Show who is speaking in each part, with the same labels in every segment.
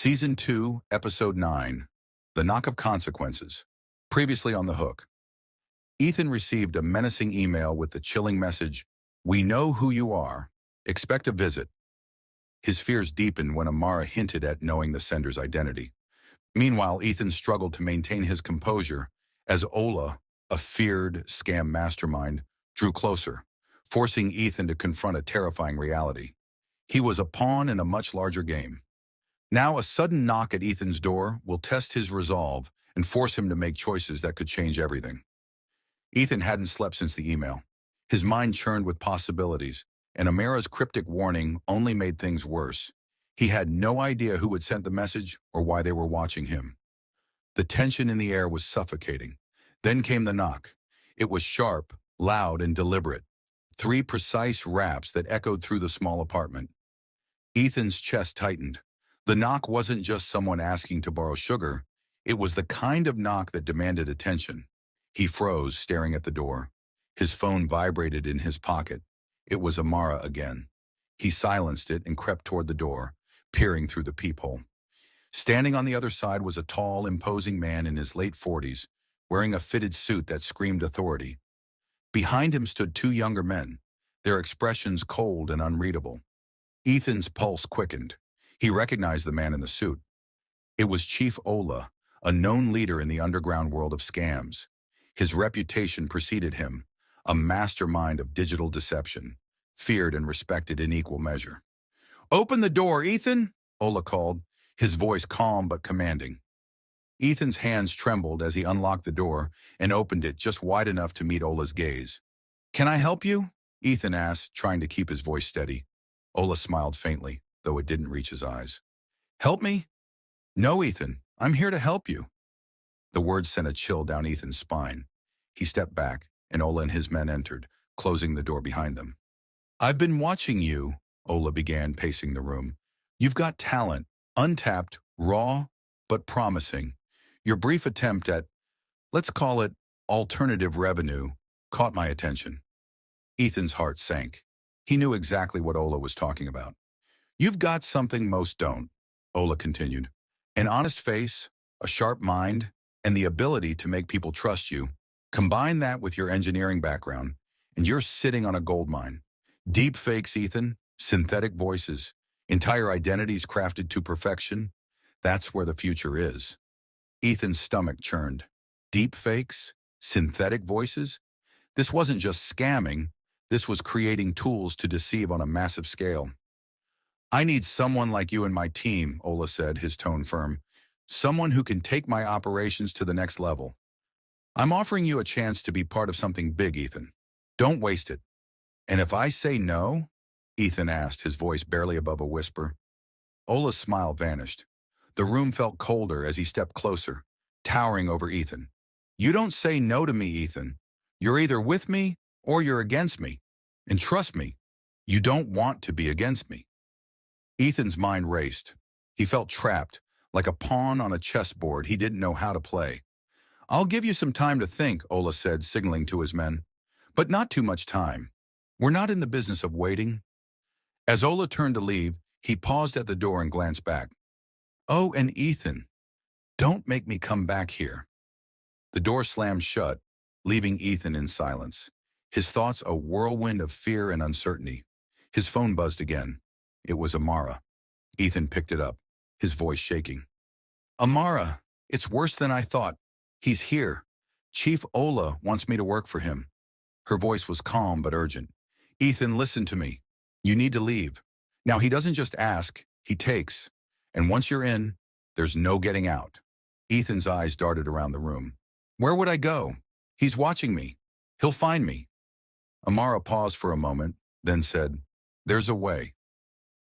Speaker 1: Season 2, Episode 9, The Knock of Consequences. Previously on The Hook. Ethan received a menacing email with the chilling message, "We know who you are. Expect a visit." His fears deepened when Amara hinted at knowing the sender's identity. Meanwhile, Ethan struggled to maintain his composure as Ola, a feared scam mastermind, drew closer, forcing Ethan to confront a terrifying reality. He was a pawn in a much larger game. Now, a sudden knock at Ethan's door will test his resolve and force him to make choices that could change everything. Ethan hadn't slept since the email. His mind churned with possibilities, and Amara's cryptic warning only made things worse. He had no idea who had sent the message or why they were watching him. The tension in the air was suffocating. Then came the knock. It was sharp, loud, and deliberate. 3 precise raps that echoed through the small apartment. Ethan's chest tightened. The knock wasn't just someone asking to borrow sugar. It was the kind of knock that demanded attention. He froze, staring at the door. His phone vibrated in his pocket. It was Amara again. He silenced it and crept toward the door, peering through the peephole. Standing on the other side was a tall, imposing man in his late 40s, wearing a fitted suit that screamed authority. Behind him stood 2 younger men, their expressions cold and unreadable. Ethan's pulse quickened. He recognized the man in the suit. It was Chief Ola, a known leader in the underground world of scams. His reputation preceded him, a mastermind of digital deception, feared and respected in equal measure. "Open the door, Ethan," Ola called, his voice calm but commanding. Ethan's hands trembled as he unlocked the door and opened it just wide enough to meet Ola's gaze. "Can I help you?" Ethan asked, trying to keep his voice steady. Ola smiled faintly, though it didn't reach his eyes. "Help me?" "No, Ethan, I'm here to help you." The words sent a chill down Ethan's spine. He stepped back, and Ola and his men entered, closing the door behind them. "I've been watching you," Ola began, pacing the room. "You've got talent, untapped, raw, but promising. Your brief attempt at, let's call it, alternative revenue, caught my attention." Ethan's heart sank. He knew exactly what Ola was talking about. "You've got something most don't," Ola continued. "An honest face, a sharp mind, and the ability to make people trust you. Combine that with your engineering background, and you're sitting on a goldmine. Deep fakes, Ethan, synthetic voices, entire identities crafted to perfection. That's where the future is." Ethan's stomach churned. Deep fakes? Synthetic voices? This wasn't just scamming. This was creating tools to deceive on a massive scale. "I need someone like you in my team," Ola said, his tone firm. "Someone who can take my operations to the next level. I'm offering you a chance to be part of something big, Ethan. Don't waste it." "And if I say no?" Ethan asked, his voice barely above a whisper. Ola's smile vanished. The room felt colder as he stepped closer, towering over Ethan. "You don't say no to me, Ethan. You're either with me or you're against me. And trust me, you don't want to be against me." Ethan's mind raced. He felt trapped, like a pawn on a chessboard he didn't know how to play. "I'll give you some time to think," Ola said, signaling to his men. "But not too much time. We're not in the business of waiting." As Ola turned to leave, he paused at the door and glanced back. "Oh, and Ethan, don't make me come back here." The door slammed shut, leaving Ethan in silence, his thoughts a whirlwind of fear and uncertainty. His phone buzzed again. It was Amara. Ethan picked it up, his voice shaking. "Amara, it's worse than I thought. He's here. Chief Ola wants me to work for him." Her voice was calm but urgent. "Ethan, listen to me. You need to leave. Now, he doesn't just ask, he takes. And once you're in, there's no getting out." Ethan's eyes darted around the room. "Where would I go? He's watching me. He'll find me." Amara paused for a moment, then said, "There's a way.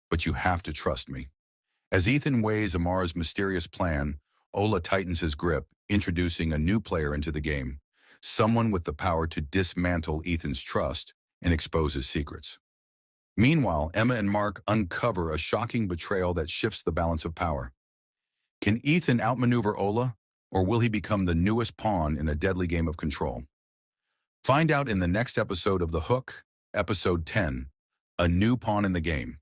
Speaker 1: But you have to trust me." As Ethan weighs Amara's mysterious plan, Ola tightens his grip, introducing a new player into the game, someone with the power to dismantle Ethan's trust and expose his secrets. Meanwhile, Emma and Mark uncover a shocking betrayal that shifts the balance of power. Can Ethan outmaneuver Ola, or will he become the newest pawn in a deadly game of control? Find out in the next episode of The Hook, Episode 10, A New Pawn in the Game.